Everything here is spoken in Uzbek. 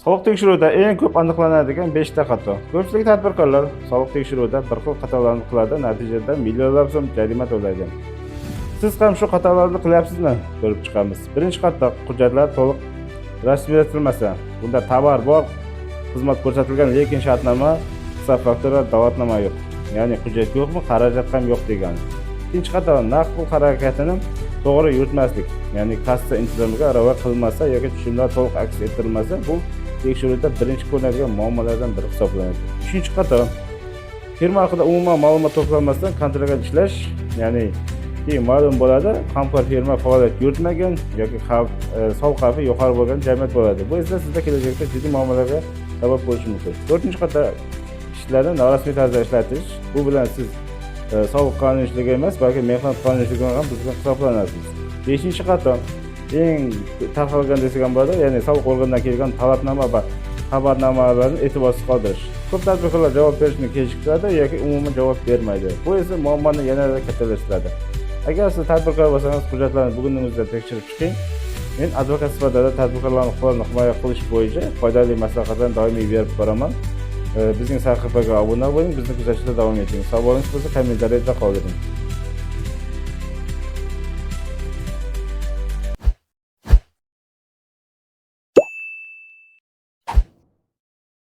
Soliq tekshiruvida eng ko'p aniqlanadigan 5 ta xato. Ko'pchilik tadbirkorlar soliq tekshiruvida bir xil xatolarni qiladi, natijada millionlab so'm jarima to'laydi. Siz ham shu xatolarni qilyapsizmi? Ko'rib chiqamiz. Birinchi xato: hujjatlar to'liq rasmiylashtirilmasa. Bunda tovar bor, xizmat ko'rsatilgan, lekin shartnoma, hisob faktura, da'vatnoma yo'q. Ya'ni hujjat yo'qmi, xarajat ham yo'q degani. Ikkinchi xato: naqd pul harakatini to'g'ri yuritmaslik. Ya'ni kassa intizomiga rioya qilmasa yoki tushumlar to'liq aks ettirilmasa, bu tekshiruvda birinchi ko'rinadigan muammolardan biri hisoblanadi. Uchinchi xato: firma haqida umuman ma'lumot to'planmasdan kontrakt ishlash, ya'ni keyin ma'lum bo'ladi, hamkor firma faoliyat yuritmagan yoki soliq xavfi yuqori bo'lgan jamiyat bo'ladi. Bu esa sizda kelajakda jiddiy muammolarga sabab bo'lishi mumkin. To'rtinchi xato: ishlarni norasmiy tarzda ishlatish. Bu bilan siz soliq qonunchiligi emas, balki mehnat qonunchiligini ham buzgan hisoblanasiz. Beshinchi xato: eng tarqalgan desak ham bo'ladi, ya'ni soliq organidan kelgan talabnoma va xabarnomalarni e'tiborsiz qoldirish. Ko'p tadbirkorlar javob berishni kechiktiradi yoki umuman javob bermaydi. Bu esa muammoni yanada kattalashtiradi. Agar siz tadbirkor bo'lsangiz, hujjatlarni bugunning o'zida tekshirib chiqing. Men advokat sifatida tadbirkorlarning huquqlarini himoya qilish bo'yicha foydali maslahatlarni doimiy berib boraman. Bizning sahifaga obuna bo'ling, bizni kuzatishda davom eting. Savolingiz bo'lsa kommentariyada qoldiring.